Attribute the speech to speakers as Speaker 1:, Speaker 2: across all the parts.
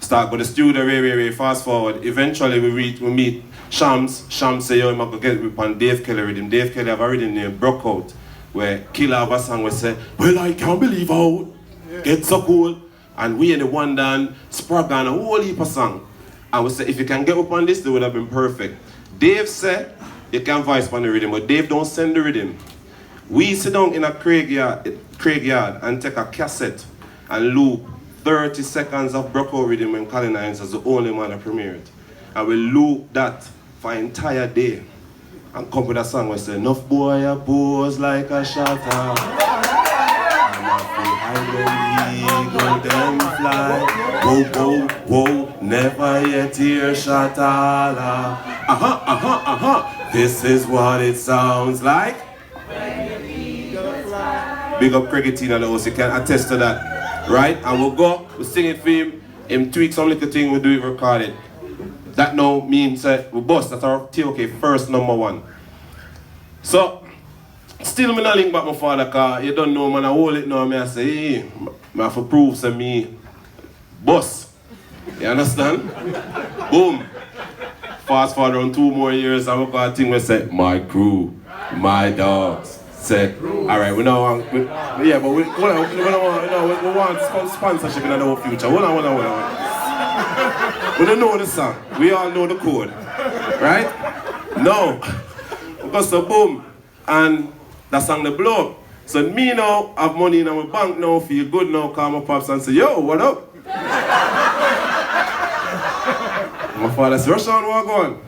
Speaker 1: start go to the studio way, fast forward. Eventually we meet Shams. Shams say, yo, I'm going to get with on Dave Kelly rhythm. Dave Kelly have a rhythm named Broke Out, where Killer have a song where say, well, I can't believe how get so cool. And we in the one down, Sprag on a whole heap of song. And we say, if you can get up on this, it would have been perfect. Dave said, you can voice on the rhythm, but Dave don't send the rhythm. We sit down in a Craig yard and take a cassette and loop 30 seconds of Broke Out rhythm when Colin Hines is the only man that premiered it. And we loop that for an entire day. And come with a song where say, enough boy a pose like a shutter. And I them fly. Whoa, never yet hear shutter. This is what it sounds like. Big up Craigie and the house, you can attest to that. Right? And we'll go, we'll sing it for him tweak some little thing, we'll do it, record it. That now means we bust, that's our TOK first #1. So, still me not link back my father, because you don't know, man, I hold it now, I say, hey, I have to prove to me, bust. You understand? Boom. Fast forward around 2 more years, and we got a thing where say, my crew, my dogs. Say, alright, we now want, we want sponsorship in the future. Hold on. We don't know the song. We all know the code. Right? No. Because so boom. And that song the blow up. So me now have money in my bank now, feel good now, call my pops and say, yo, what up? My father says, Rushan, what going?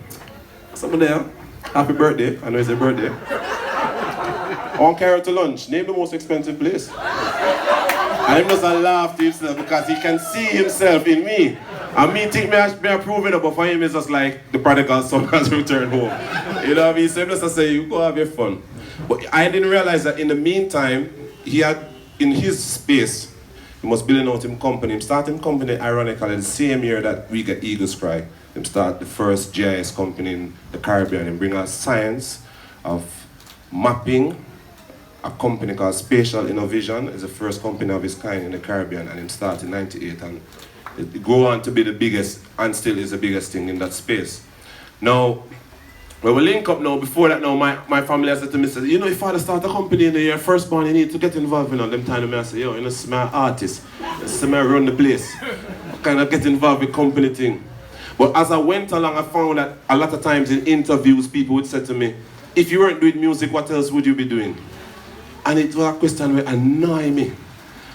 Speaker 1: Somebody there. Happy birthday. I know it's a birthday. I want to carry her to lunch. Name the most expensive place. And he must have laughed to himself because he can see himself in me. And me think me approving it, but for him it's just like the prodigal son has returned home. You know what I mean? So he just say, you go have your fun. But I didn't realize that in the meantime, he had, in his space, he was building out his company. He started his company, ironically, the same year that we get Eagles Cry. He started the first GIS company in the Caribbean and bring us science of mapping. A company called Spatial Innovation is the first company of its kind in the Caribbean, and it started in '98, and it grew on to be the biggest, and still is the biggest thing in that space. Now, when we link up now, before that now, my family has said to me, said, you know, if father start a company in the year firstborn, you need to get involved in all them time. I say, yo, you know, it's my artist, it's my run the place. I kind of get involved with company thing. But as I went along, I found that a lot of times in interviews, people would say to me, if you weren't doing music, what else would you be doing? And it was a question that annoyed me.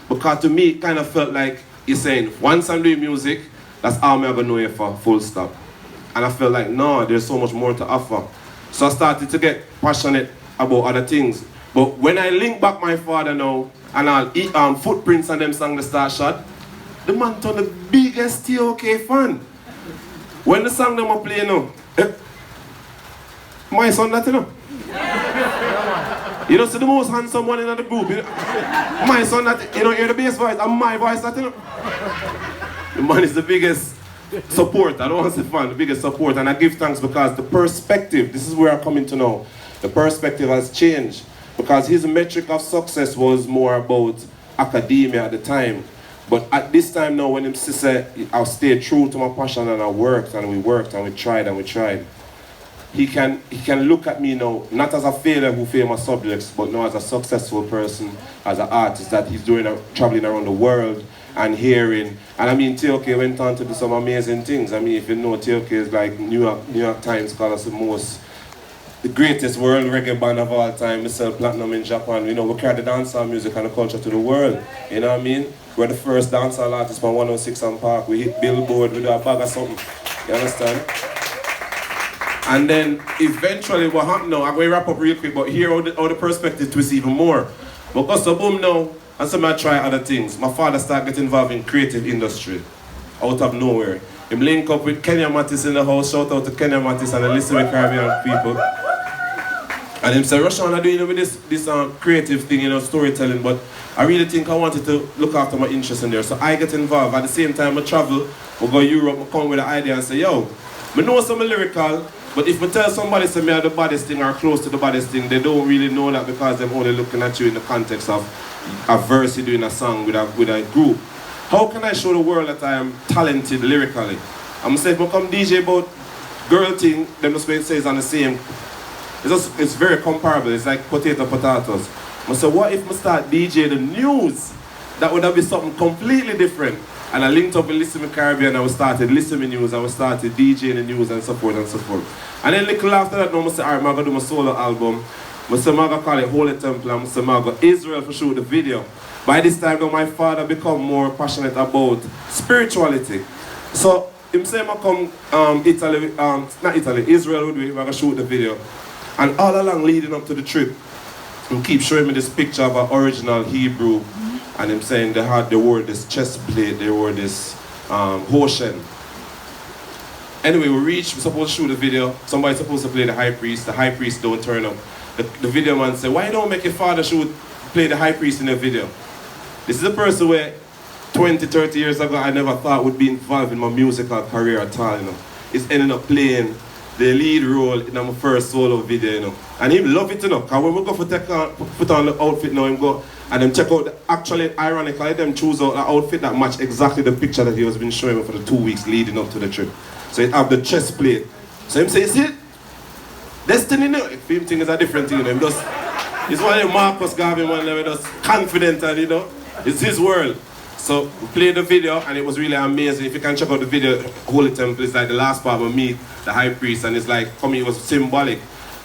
Speaker 1: Because to me, it kind of felt like you're saying, once I'm doing music, that's all I'm going to know you for, full stop. And I felt like, no, there's so much more to offer. So I started to get passionate about other things. But when I link back my father now, and I'll Footprints and them sang the Star Shot, the man turned the biggest TOK fan. When the song them are playing now, my son that, you know. You don't see the most handsome one in the group. You know? My son that, you know, hear the bass voice, and my voice that, you know. The man is the biggest support. I don't want to say fan, the biggest support. And I give thanks because the perspective, this is where I'm coming to now, the perspective has changed. Because his metric of success was more about academia at the time. But at this time now, when him said, I'll stay true to my passion, and I worked and we tried and we tried. He can look at me now, not as a failure who failed my subjects, but now as a successful person, as an artist that he's doing, traveling around the world and hearing. And I mean, TOK went on to do some amazing things. I mean, if you know, TOK is like New York Times call us the greatest world reggae band of all time. We sell platinum in Japan. You know, we carry the dancehall music and the culture to the world. You know what I mean? We're the first dancehall artist from 106 and Park. We hit Billboard, we do a bag of something. You understand? And then eventually what happened now, I'm going to wrap up real quick, but here how the perspective twists even more. Because so boom now, and so I try other things. My father started getting involved in creative industry, out of nowhere. Him link up with Kenya Mattis in the house, shout out to Kenya Mattis and the Listen with Caribbean people. And him say, Rushan, I'm doing with this creative thing, you know, storytelling, but I really think I wanted to look after my interest in there. So I get involved. At the same time I travel, we go to Europe, I come with the idea and say, yo, I know some lyrical, but if I tell somebody say me are the baddest thing or close to the baddest thing, they don't really know that because they're only looking at you in the context of a verse you're doing a song with a group. How can I show the world that I am talented lyrically? I'm gonna say if I come DJ about girl thing, them just say it's on the same. It's very comparable. It's like potatoes. I say, what if I start DJ the news? That would have been something completely different. And I linked up with Listen Me Caribbean, and we started listening news, and we started DJing the news and so forth and so forth. And then little after that, I say, alright, I'm gonna do my solo album. I say, I'm gonna call it Holy Temple, and I say, I'm gonna go Israel for shoot the video. By this time, though, my father become more passionate about spirituality. So, him say, I'm gonna come Israel with me, I'm gonna shoot the video. And all along leading up to the trip, he keep showing me this picture of an original Hebrew. And him saying they wore this chest plate, they wore this Hoshen. Anyway, we're supposed to shoot the video. Somebody's supposed to play the high priest don't turn up. The video man said, why don't make your father play the high priest in the video? This is a person where 20, 30 years ago I never thought would be involved in my musical career at all, you know. He's ending up playing the lead role in my first solo video, you know. And he love it, you know, because when we go put on the outfit now, him go and then check out, actually, ironically, them choose out an outfit that match exactly the picture that he was been showing me for the 2 weeks leading up to the trip. So it have the chest plate. So him say, see, destiny, you know, film thing is a different thing, you know. It's one of Marcus Garvey, one of just confident and, you know, it's his world. So we played the video and it was really amazing. If you can check out the video, Holy Temple is like the last part we meet the high priest, and it's like, for me, it was symbolic.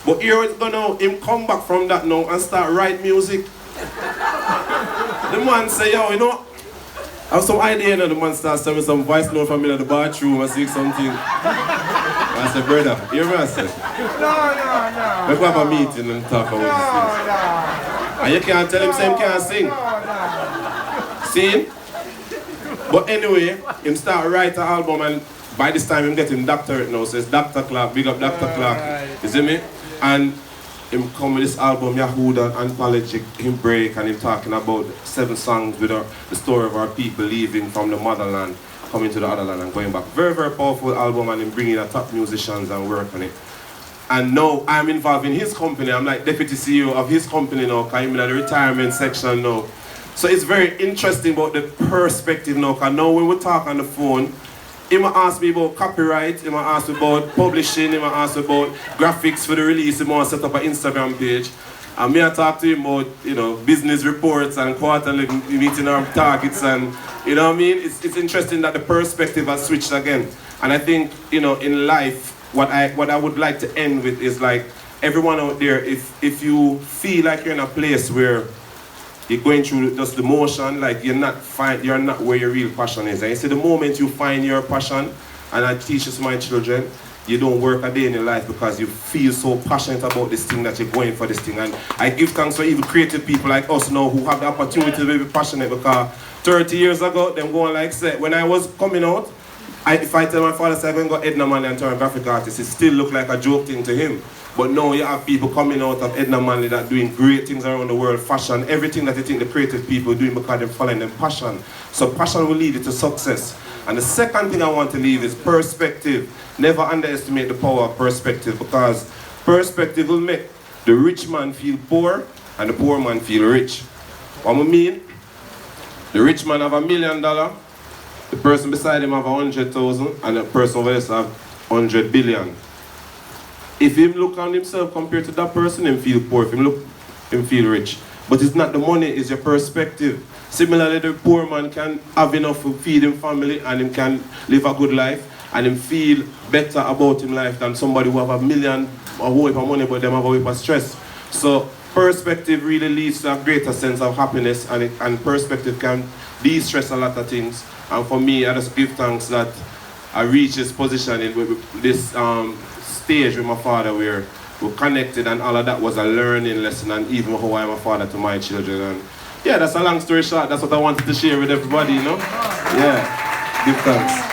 Speaker 1: But here it's gonna him come back from that now and start write music. The man say, yo, you know, I have some idea, you know, the man starts sending me some voice note from me in the bathroom and say something. I said, brother, hear me I said? No. We go have a meeting and talk about this. No. And you can't tell him, say him can't sing. No. See? But anyway, him start write an album, and by this time him getting doctorate now, so it's Dr. Clark, big up Dr. Clark, you see me? And him come with this album, Yahuda Anthology, him break, and him talking about 7 songs with the story of our people leaving from the motherland, coming to the other land and going back. Very, very powerful album, and him bringing the top musicians and work on it. And now I'm involved in his company. I'm like deputy CEO of his company now, because I'm in the retirement section now. So it's very interesting about the perspective now, because now when we talk on the phone, he might ask me about copyright, he might ask me about publishing, he might ask me about graphics for the release, he might set up an Instagram page. And me I talk to him about, you know, business reports and quarterly meeting our targets, and you know what I mean? It's interesting that the perspective has switched again. And I think, you know, in life, what I would like to end with is like, everyone out there, if you feel like you're in a place where you're going through just the motion, like you're not where your real passion is. And you see, the moment you find your passion, and I teach this to my children, you don't work a day in your life because you feel so passionate about this thing that you're going for this thing. And I give thanks for even creative people like us now who have the opportunity to be passionate, because 30 years ago, them going like, say, when I was coming out, if I tell my father, say, I'm going to go Edna Manley and turn graphic artist, it still look like a joke thing to him. But now you have people coming out of Edna Manley that doing great things around the world, fashion, everything that you think the creative people are doing because they're following their passion. So passion will lead you to success. And the second thing I want to leave is perspective. Never underestimate the power of perspective, because perspective will make the rich man feel poor and the poor man feel rich. What I mean? The rich man have $1 million, the person beside him have 100,000, and the person over there have 100 billion. If him look on himself compared to that person, him feel poor. If him look, him feel rich. But it's not the money, it's your perspective. Similarly, the poor man can have enough to feed him family and him can live a good life and him feel better about him life than somebody who have $1 million, a whole heap of money, but them have a heap of stress. So perspective really leads to a greater sense of happiness, and perspective can de-stress a lot of things. And for me, I just give thanks that I reached this position in this stage with my father where we're connected, and all of that was a learning lesson, and even how I am a father to my children. And yeah, that's a long story short. That's what I wanted to share with everybody, you know? Yeah, give thanks.